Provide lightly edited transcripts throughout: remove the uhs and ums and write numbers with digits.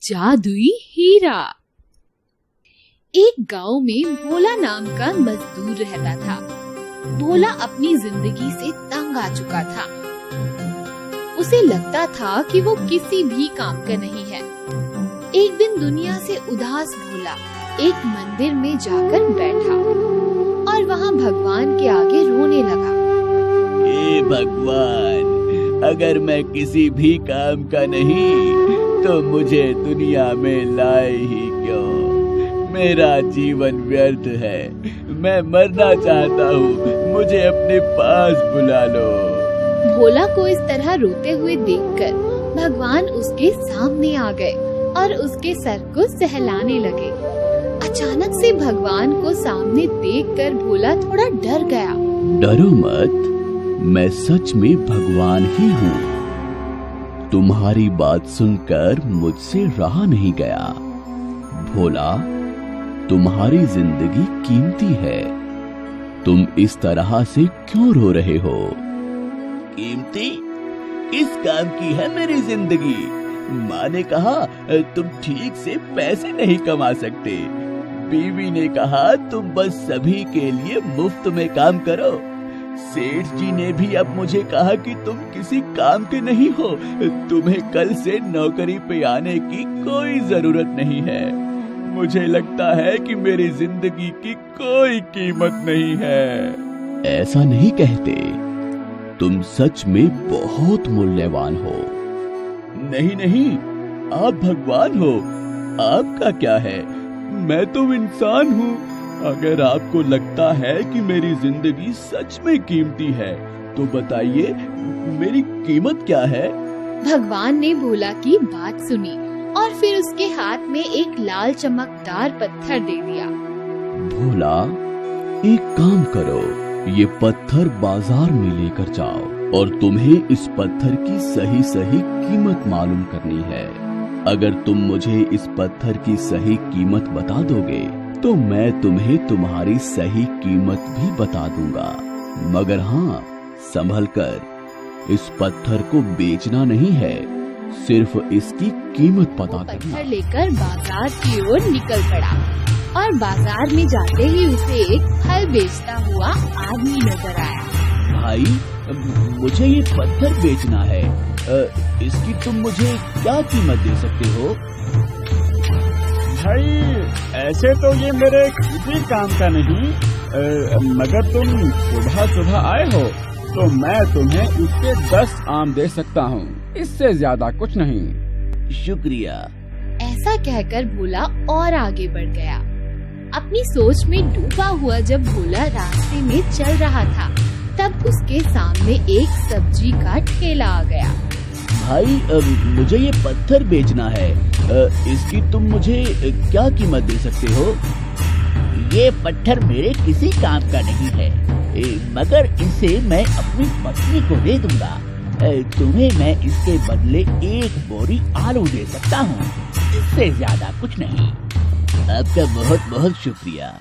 जादुई हीरा। एक गांव में भोला नाम का मजदूर रहता था। भोला अपनी जिंदगी से तंग आ चुका था। उसे लगता था कि वो किसी भी काम का नहीं है। एक दिन दुनिया से उदास भोला एक मंदिर में जाकर बैठा और वहाँ भगवान के आगे रोने लगा। हे भगवान, अगर मैं किसी भी काम का नहीं तो मुझे दुनिया में लाए ही क्यों? मेरा जीवन व्यर्थ है, मैं मरना चाहता हूँ, मुझे अपने पास बुला लो। भोला को इस तरह रोते हुए देखकर भगवान उसके सामने आ गए और उसके सर को सहलाने लगे। अचानक से भगवान को सामने देखकर भोला थोड़ा डर गया। डरो मत, मैं सच में भगवान ही हूँ। तुम्हारी बात सुनकर मुझसे रहा नहीं गया। भोला, तुम्हारी जिंदगी कीमती है, तुम इस तरह से क्यों रो रहे हो? कीमती? किस काम की है मेरी जिंदगी? माँ ने कहा तुम ठीक से पैसे नहीं कमा सकते। बीवी ने कहा तुम बस सभी के लिए मुफ्त में काम करो। सेठ जी ने भी अब मुझे कहा कि तुम किसी काम के नहीं हो, तुम्हें कल से नौकरी पे आने की कोई जरूरत नहीं है। मुझे लगता है कि मेरी जिंदगी की कोई कीमत नहीं है। ऐसा नहीं कहते, तुम सच में बहुत मूल्यवान हो। नहीं नहीं, आप भगवान हो, आपका क्या है? मैं तो इंसान हूँ। अगर आपको लगता है कि मेरी जिंदगी सच में कीमती है तो बताइए, मेरी कीमत क्या है? भगवान ने भोला की बात सुनी और फिर उसके हाथ में एक लाल चमकदार पत्थर दे दिया। भोला, एक काम करो, ये पत्थर बाजार में लेकर जाओ और तुम्हें इस पत्थर की सही कीमत मालूम करनी है। अगर तुम मुझे इस पत्थर की सही कीमत बता दोगे तो मैं तुम्हें तुम्हारी सही कीमत भी बता दूंगा। मगर हाँ, संभल कर, इस पत्थर को बेचना नहीं है, सिर्फ इसकी कीमत पता करना। पत्थर लेकर बाजार की ओर निकल पड़ा और बाजार में जाते ही उसे एक फल बेचता हुआ आदमी नजर आया। भाई, मुझे ये पत्थर बेचना है, इसकी तुम मुझे क्या कीमत दे सकते हो? भाई, ऐसे तो ये मेरे किसी काम का नहीं, मगर तुम सुबह आए हो तो मैं तुम्हें इसके 10 आम दे सकता हूँ, इससे ज्यादा कुछ नहीं। शुक्रिया। ऐसा कहकर भोला और आगे बढ़ गया। अपनी सोच में डूबा हुआ जब भोला रास्ते में चल रहा था तब उसके सामने एक सब्जी का ठेला आ गया। भाई, मुझे ये पत्थर बेचना है, इसकी तुम मुझे क्या कीमत दे सकते हो? ये पत्थर मेरे किसी काम का नहीं है, मगर इसे मैं अपनी पत्नी को दे दूंगा। तुम्हें मैं इसके बदले 1 बोरी आलू दे सकता हूँ, इससे ज्यादा कुछ नहीं। आपका बहुत बहुत शुक्रिया।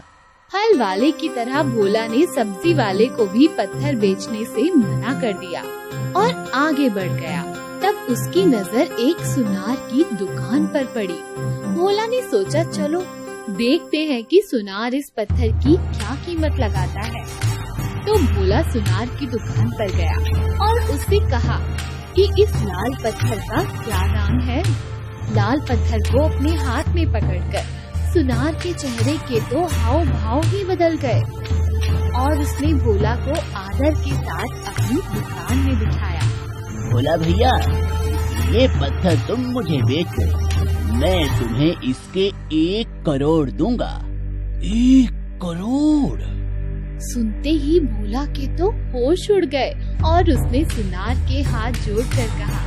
फल वाले की तरह भोला ने सब्जी वाले को भी पत्थर बेचने से मना कर दिया और आगे बढ़ गया। तब उसकी नजर एक सुनार की दुकान पर पड़ी। भोला ने सोचा, चलो देखते हैं कि सुनार इस पत्थर की क्या कीमत लगाता है। तो भोला सुनार की दुकान पर गया और उससे कहा कि इस लाल पत्थर का क्या दाम है। लाल पत्थर को अपने हाथ में पकड़कर सुनार के चेहरे के तो हाव भाव ही बदल गए और उसने भोला को आदर के साथ अपनी दुकान में बिठाया। भोला भैया, ये पत्थर तुम मुझे बेच दो, मैं तुम्हें इसके 1 करोड़ दूंगा। 1 करोड़? सुनते ही भोला के तो होश उड़ गए और उसने सुनार के हाथ जोड़कर कहा,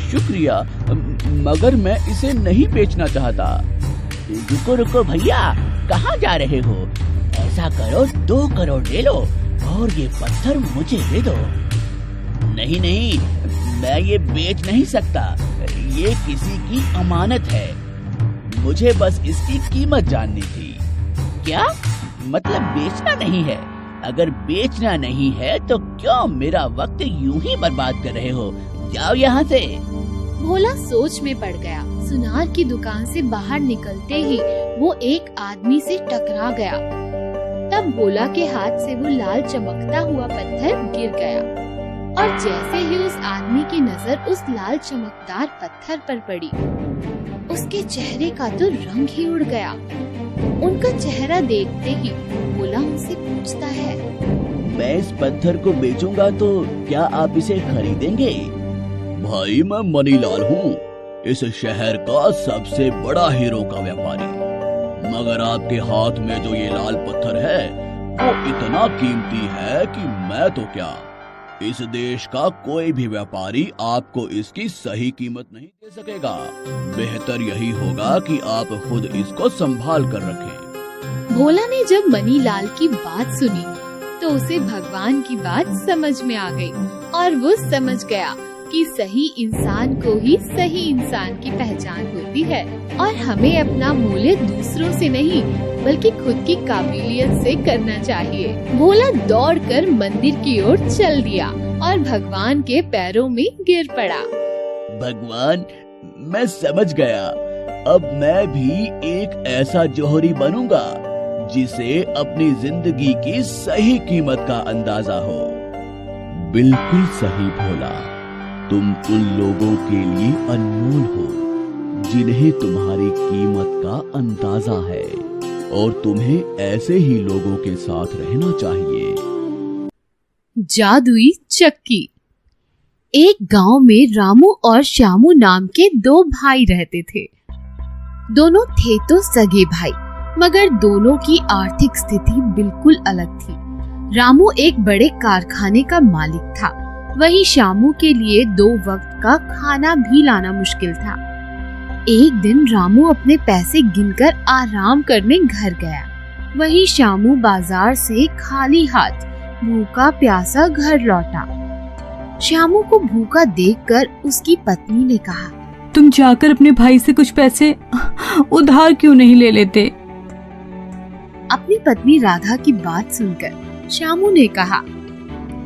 शुक्रिया, मगर मैं इसे नहीं बेचना चाहता। रुको भैया, कहाँ जा रहे हो? ऐसा करो, 2 करोड़ ले लो और ये पत्थर मुझे दे दो। नहीं, मैं ये बेच नहीं सकता, ये किसी की अमानत है, मुझे बस इसकी कीमत जाननी थी। क्या मतलब बेचना नहीं है? अगर बेचना नहीं है तो क्यों मेरा वक्त यूं ही बर्बाद कर रहे हो? जाओ यहाँ से। भोला सोच में पड़ गया। सुनार की दुकान से बाहर निकलते ही वो एक आदमी से टकरा गया। तब भोला के हाथ से वो लाल चमकता हुआ पत्थर गिर गया और जैसे ही उस आदमी की नजर उस लाल चमकदार पत्थर पर पड़ी, उसके चेहरे का तो रंग ही उड़ गया। उनका चेहरा देखते ही भोला उनसे पूछता है, मैं इस पत्थर को बेचूंगा तो क्या आप इसे खरीदेंगे? भाई मैं मनीलाल हूँ, इस शहर का सबसे बड़ा हीरो का व्यापारी। मगर आपके हाथ में जो ये लाल पत्थर है वो इतना कीमती है कि मैं तो क्या, इस देश का कोई भी व्यापारी आपको इसकी सही कीमत नहीं दे सकेगा। बेहतर यही होगा कि आप खुद इसको संभाल कर रखें। भोला ने जब मनीलाल की बात सुनी तो उसे भगवान की बात समझ में आ गई और वो समझ गया कि सही इंसान को ही सही इंसान की पहचान होती है और हमें अपना मूल्य दूसरों से नहीं बल्कि खुद की काबिलियत से करना चाहिए। भोला दौड़कर मंदिर की ओर चल दिया और भगवान के पैरों में गिर पड़ा। भगवान, मैं समझ गया। अब मैं भी एक ऐसा जौहरी बनूंगा जिसे अपनी जिंदगी की सही कीमत का अंदाजा हो। बिल्कुल सही भोला, तुम उन लोगों के लिए अनमोल हो जिन्हें तुम्हारी कीमत का अंदाजा है और तुम्हें ऐसे ही लोगों के साथ रहना चाहिए। जादुई चक्की। एक गांव में रामू और श्यामू नाम के दो भाई रहते थे। दोनों थे तो सगे भाई, मगर दोनों की आर्थिक स्थिति बिल्कुल अलग थी। रामू एक बड़े कारखाने का मालिक था, वहीं श्यामू के लिए 2 वक्त का खाना भी लाना मुश्किल था। एक दिन रामू अपने पैसे गिनकर आराम करने घर गया, वहीं श्यामू बाजार से खाली हाथ भूखा प्यासा घर लौटा। श्यामू को भूखा देखकर उसकी पत्नी ने कहा, तुम जाकर अपने भाई से कुछ पैसे उधार क्यों नहीं ले लेते? अपनी पत्नी राधा की बात सुनकर श्यामू ने कहा,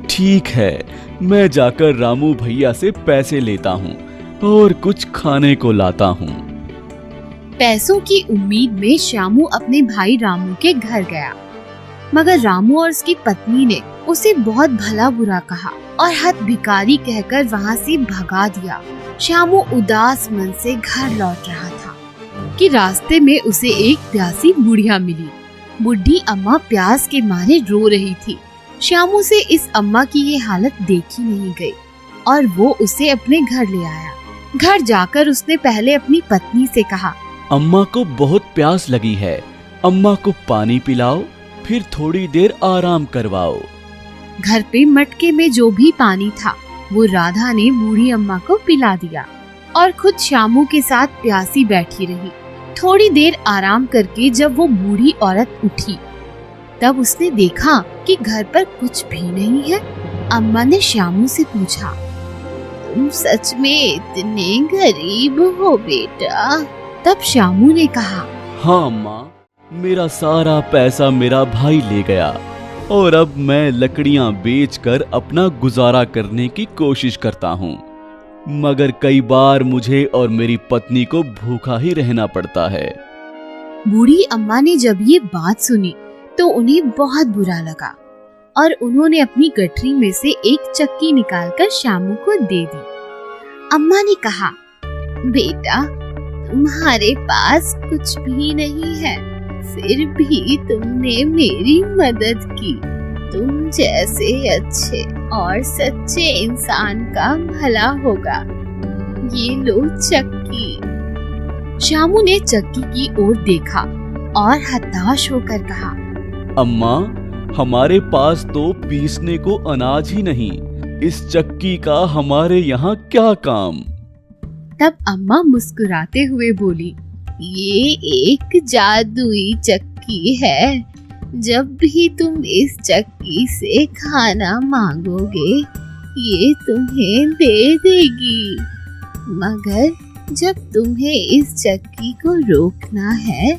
ठीक है, मैं जाकर रामू भैया से पैसे लेता हूँ और कुछ खाने को लाता हूँ। पैसों की उम्मीद में श्यामू अपने भाई रामू के घर गया, मगर रामू और उसकी पत्नी ने उसे बहुत भला बुरा कहा और हथ भिखारी कहकर वहाँ से भगा दिया। श्यामू उदास मन से घर लौट रहा था कि रास्ते में उसे एक प्यासी बुढ़िया मिली। बुढ़ी अम्मा प्यास के मारे रो रही थी। श्यामू से इस अम्मा की ये हालत देखी नहीं गई और वो उसे अपने घर ले आया। घर जाकर उसने पहले अपनी पत्नी से कहा, अम्मा को बहुत प्यास लगी है, अम्मा को पानी पिलाओ, फिर थोड़ी देर आराम करवाओ। घर पे मटके में जो भी पानी था वो राधा ने बूढ़ी अम्मा को पिला दिया और खुद श्यामू के साथ प्यासी बैठी रही। थोड़ी देर आराम करके जब वो बूढ़ी औरत उठी तब उसने देखा कि घर पर कुछ भी नहीं है। अम्मा ने श्यामू से पूछा, तुम सच में इतने गरीब हो बेटा? तब श्यामू ने कहा, हाँ अम्मा, मेरा सारा पैसा मेरा भाई ले गया और अब मैं लकड़ियां बेचकर अपना गुजारा करने की कोशिश करता हूँ, मगर कई बार मुझे और मेरी पत्नी को भूखा ही रहना पड़ता है। बूढ़ी अम्मा ने जब ये बात सुनी तो उन्हें बहुत बुरा लगा और उन्होंने अपनी गठरी में से एक चक्की निकालकर श्यामू को दे दी। अम्मा ने कहा, बेटा, तुम्हारे पास कुछ भी नहीं है, फिर भी तुमने मेरी मदद की। तुम जैसे अच्छे और सच्चे इंसान का भला होगा। ये लो चक्की। श्यामू ने चक्की की ओर देखा और हताश होकर कहा, अम्मा, हमारे पास तो पीसने को अनाज ही नहीं, इस चक्की का हमारे यहाँ क्या काम? तब अम्मा मुस्कुराते हुए बोली, ये एक जादुई चक्की है। जब भी तुम इस चक्की से खाना मांगोगे ये तुम्हें दे देगी, मगर जब तुम्हें इस चक्की को रोकना है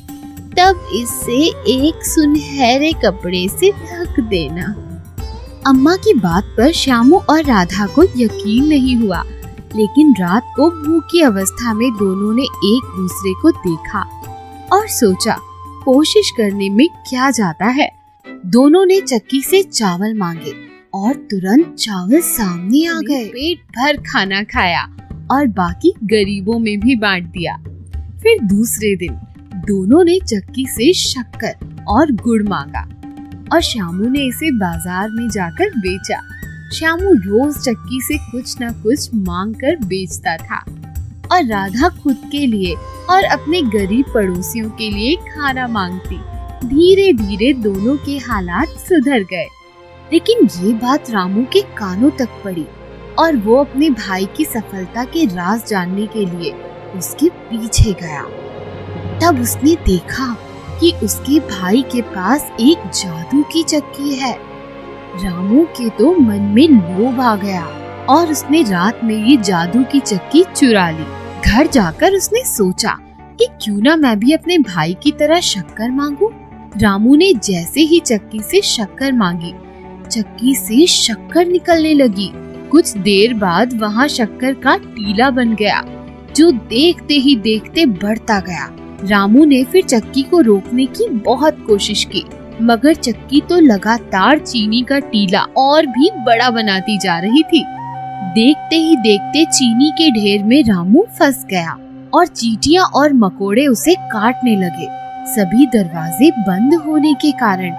तब इसे एक सुनहरे कपड़े से ढक देना। अम्मा की बात पर श्यामू और राधा को यकीन नहीं हुआ लेकिन रात को भूखी अवस्था में दोनों ने एक दूसरे को देखा और सोचा कोशिश करने में क्या जाता है। दोनों ने चक्की से चावल मांगे और तुरंत चावल सामने आ गए। पेट भर खाना खाया और बाकी गरीबों में भी बांट दिया। फिर दूसरे दिन दोनों ने चक्की से शक्कर और गुड़ मांगा और श्यामू ने इसे बाजार में जाकर बेचा। श्यामू रोज चक्की से कुछ न कुछ मांग कर बेचता था और राधा खुद के लिए और अपने गरीब पड़ोसियों के लिए खाना मांगती। धीरे धीरे दोनों के हालात सुधर गए, लेकिन ये बात रामू के कानों तक पड़ी और वो अपने भाई की सफलता के राज जानने के लिए उसके पीछे गया। तब उसने देखा कि उसके भाई के पास एक जादू की चक्की है। रामू के तो मन में लोभ आ गया और उसने रात में ये जादू की चक्की चुरा ली। घर जाकर उसने सोचा कि क्यों ना मैं भी अपने भाई की तरह शक्कर मांगू। रामू ने जैसे ही चक्की से शक्कर मांगी, चक्की से शक्कर निकलने लगी। कुछ देर बाद वहाँ शक्कर का टीला बन गया, जो देखते ही देखते बढ़ता गया। रामू ने फिर चक्की को रोकने की बहुत कोशिश की, मगर चक्की तो लगातार चीनी का टीला और भी बड़ा बनाती जा रही थी। देखते ही देखते चीनी के ढेर में रामू फंस गया और चींटियां और मकोड़े उसे काटने लगे। सभी दरवाजे बंद होने के कारण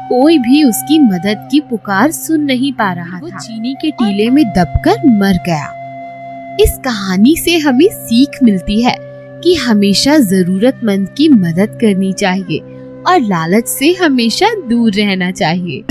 कोई भी उसकी मदद की पुकार सुन नहीं पा रहा था। वो चीनी के टीले में दबकर मर गया। इस कहानी से हमें सीख मिलती है कि हमेशा जरूरतमंद की मदद करनी चाहिए और लालच से हमेशा दूर रहना चाहिए।